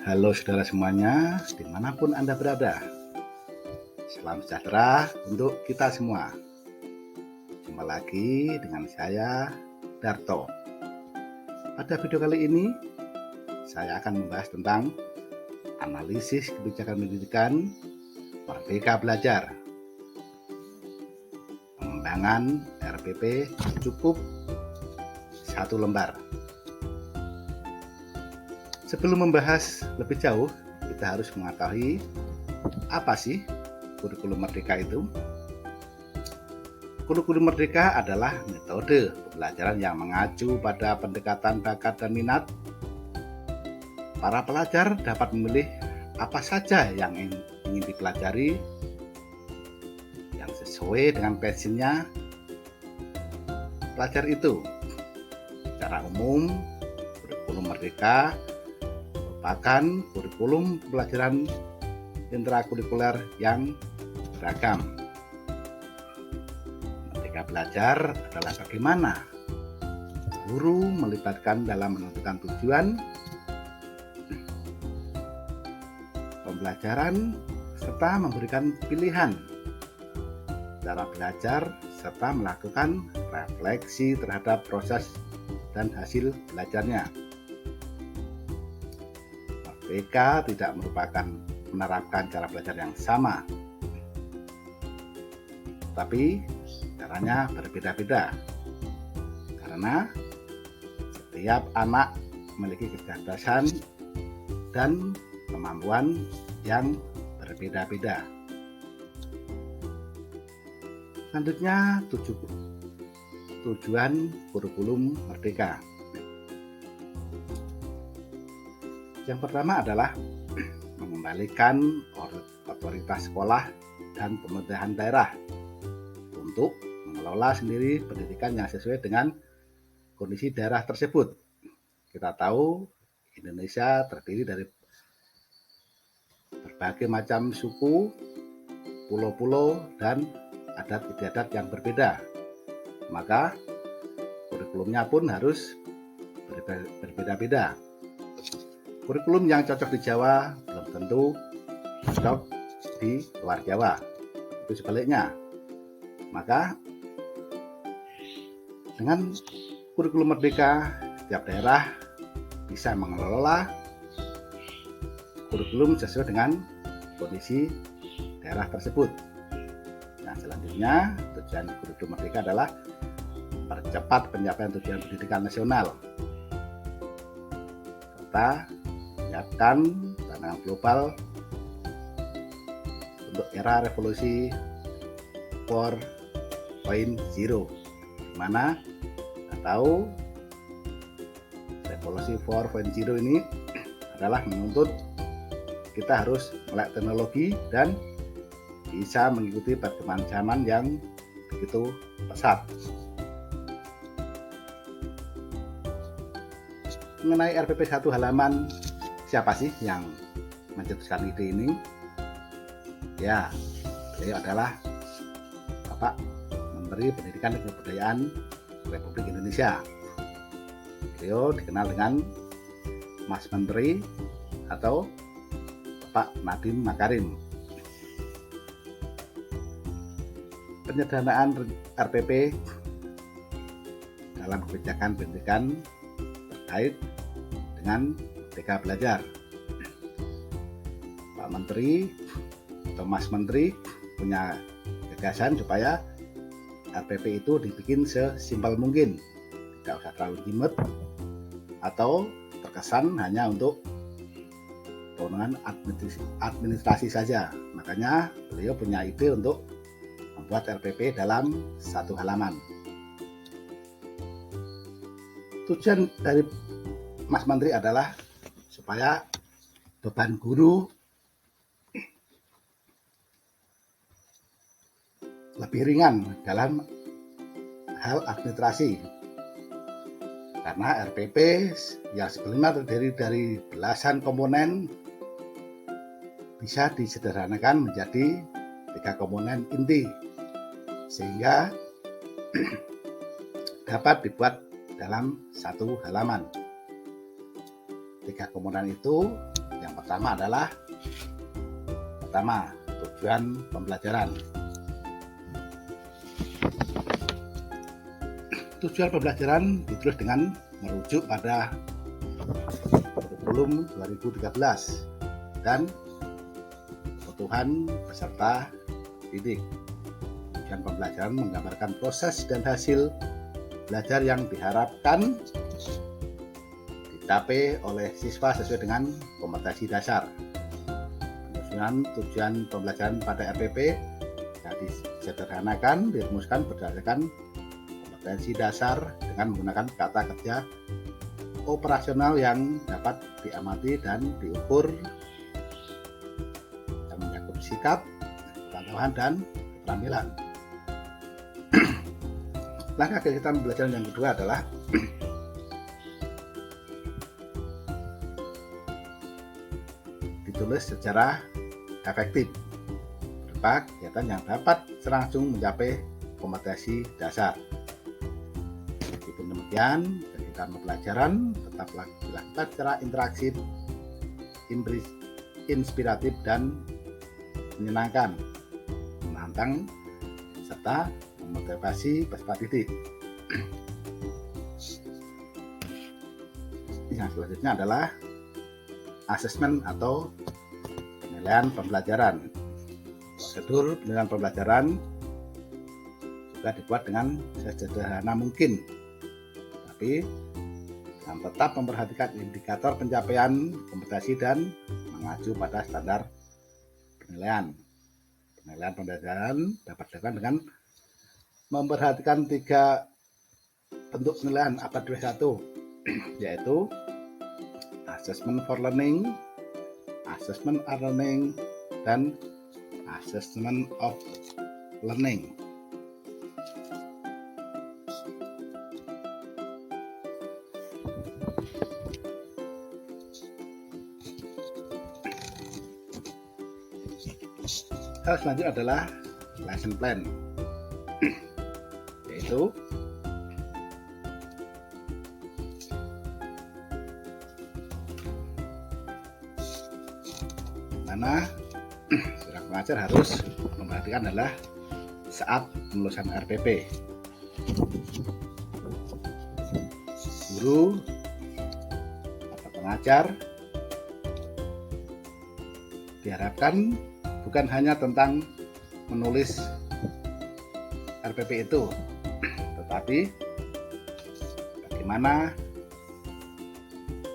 Halo saudara semuanya, dimanapun Anda berada. Salam sejahtera untuk kita semua. Jumpa lagi dengan saya, Darto. Pada video kali ini, saya akan membahas tentang analisis kebijakan pendidikan Merdeka Belajar. Pengembangan RPP cukup 1 lembar. Sebelum membahas lebih jauh, kita harus mengetahui apa sih kurikulum merdeka itu. Kurikulum merdeka adalah metode pembelajaran yang mengacu pada pendekatan bakat dan minat. Para pelajar dapat memilih apa saja yang ingin dipelajari yang sesuai dengan passionnya pelajar itu. Secara umum, kurikulum merdeka merupakan kurikulum pembelajaran intrakurikuler yang beragam. Merdeka Belajar adalah bagaimana guru melibatkan dalam menentukan tujuan pembelajaran serta memberikan pilihan cara belajar serta melakukan refleksi terhadap proses dan hasil belajarnya. Merdeka tidak merupakan menerapkan cara belajar yang sama, tapi caranya berbeda-beda karena setiap anak memiliki kecerdasan dan kemampuan yang berbeda-beda. Selanjutnya, tujuan kurikulum merdeka. Yang pertama adalah mengembalikan otoritas sekolah dan pemerintahan daerah untuk mengelola sendiri pendidikan yang sesuai dengan kondisi daerah tersebut. Kita tahu Indonesia terdiri dari berbagai macam suku, pulau-pulau, dan adat istiadat yang berbeda. Maka kurikulumnya pun harus berbeda-beda. Kurikulum yang cocok di Jawa belum tentu cocok di luar Jawa. Itu sebaliknya. Maka dengan kurikulum merdeka, setiap daerah bisa mengelola kurikulum sesuai dengan kondisi daerah tersebut. Nah, selanjutnya tujuan kurikulum merdeka adalah mempercepat pencapaian tujuan pendidikan nasional serta menyiapkan tantangan global untuk era revolusi 4.0, di mana kita tahu revolusi 4.0 ini adalah menuntut kita harus melek teknologi dan bisa mengikuti perkembangan zaman yang begitu pesat. Mengenai RPP 1 halaman, siapa sih yang mencetuskan ide ini? Ya, beliau adalah Bapak Menteri Pendidikan dan Kebudayaan Republik Indonesia. Beliau dikenal dengan Mas Menteri atau Bapak Nadiem Makarim. Penyederhanaan RPP dalam kebijakan pendidikan terkait dengan Merdeka Belajar. Pak Menteri atau Mas Menteri punya gagasan supaya RPP itu dibikin sesimpel mungkin, tidak usah terlalu jimit atau terkesan hanya untuk kewenangan administrasi saja. Makanya beliau punya ide untuk membuat RPP dalam 1 halaman. Tujuan dari Mas Menteri adalah supaya beban guru lebih ringan dalam hal administrasi. Karena RPP yang sebelumnya terdiri dari belasan komponen bisa disederhanakan menjadi 3 komponen inti, sehingga dapat dibuat dalam 1 halaman. 3 komponen itu, yang Yang pertama adalah tujuan pembelajaran. Tujuan pembelajaran ditulis dengan merujuk pada kurikulum 2013 dan kebutuhan peserta didik. Tujuan pembelajaran menggambarkan proses dan hasil belajar yang diharapkan dicapai oleh siswa sesuai dengan kompetensi dasar. Penyusunan tujuan pembelajaran pada RPP disederhanakan, dirumuskan berdasarkan kompetensi dasar dengan menggunakan kata kerja operasional yang dapat diamati dan diukur, yang mencakup sikap, pengetahuan, dan keterampilan. Langkah kegiatan pembelajaran yang kedua adalah ditulis secara efektif berupa kegiatan yang dapat langsung mencapai kompetensi dasar. Meskipun demikian, kegiatan pembelajaran tetaplah dilakukan secara interaktif, inspiratif, dan menyenangkan, menantang, serta memotivasi peserta didik. Yang selanjutnya adalah asesmen atau penilaian pembelajaran. Prosedur penilaian pembelajaran juga dibuat dengan sesederhana mungkin, tapi dengan tetap memperhatikan indikator pencapaian kompetensi dan mengacu pada standar penilaian. Penilaian pembelajaran dapat dilakukan dengan memperhatikan 3 bentuk penilaian abad 21, yaitu assessment for learning, assessment are learning, dan assessment of learning. Hal selanjutnya adalah lesson plan, yaitu mana seorang pengajar harus memperhatikan adalah saat penulisan RPP. Guru atau pengajar diharapkan bukan hanya tentang menulis RPP itu, tetapi bagaimana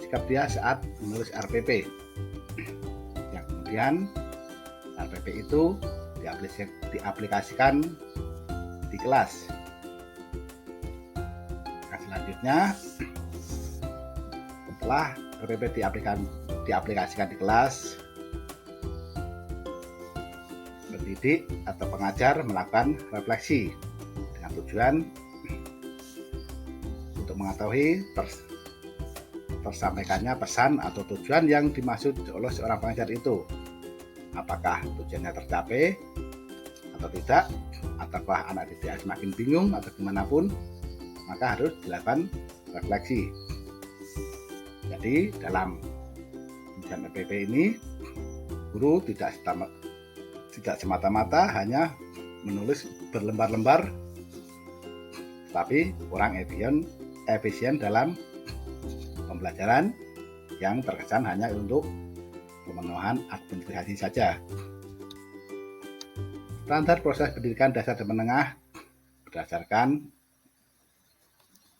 sikap dia saat menulis RPP. Yang kemudian RPP itu diaplikasikan di kelas. Nah, selanjutnya setelah RPP diaplikasikan di kelas, pendidik atau pengajar melakukan refleksi dengan tujuan untuk mengetahui tersampaikannya pesan atau tujuan yang dimaksud oleh seorang pengajar itu. Apakah tujuannya tercapai atau tidak, ataukah anak didik semakin bingung atau gimana pun, maka harus dilakukan refleksi. Jadi dalam ujian RPP ini, guru tidak semata-mata hanya menulis berlembar-lembar, tapi kurang efisien dalam pembelajaran yang terkesan hanya untuk pemenuhan administrasi saja. Standar proses pendidikan dasar dan menengah berdasarkan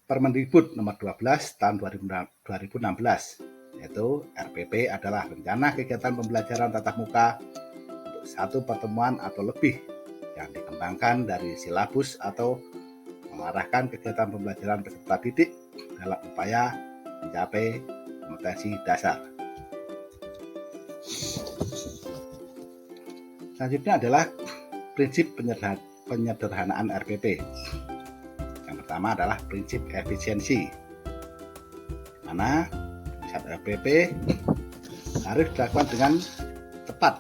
Permendikbud nomor 12 tahun 2016, yaitu RPP adalah rencana kegiatan pembelajaran tatap muka untuk satu pertemuan atau lebih yang dikembangkan dari silabus atau mengarahkan kegiatan pembelajaran peserta didik dalam upaya mencapai kompetensi dasar. Selanjutnya adalah prinsip penyederhanaan RPP. Yang pertama adalah prinsip efisiensi, di mana penulisan RPP harus dilakukan dengan cepat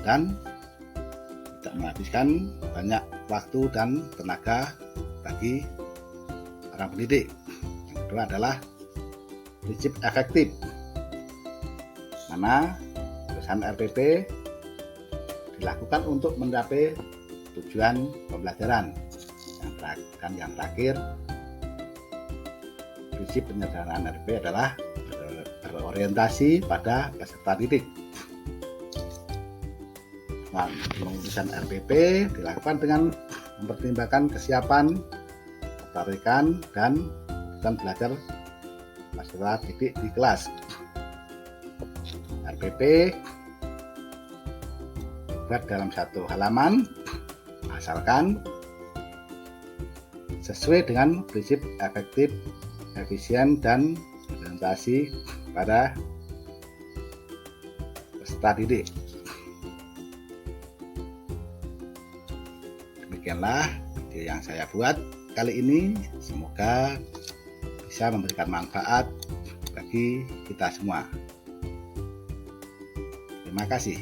dan tidak menghabiskan banyak waktu dan tenaga bagi para pendidik. Yang kedua adalah prinsip efektif, mana penulisan RPP dilakukan untuk mencapai tujuan pembelajaran. Yang terakhir, prinsip penyederhanaan RPP adalah berorientasi pada peserta didik. Penulisan RPP dilakukan dengan mempertimbangkan kesiapan, ketertarikan, dan belajar peserta didik di kelas. RPP dibuat dalam satu halaman, asalkan sesuai dengan prinsip efektif, efisien, dan berorientasi pada peserta didik. Demikianlah video yang saya buat kali ini. Semoga bisa memberikan manfaat bagi kita semua. Terima kasih.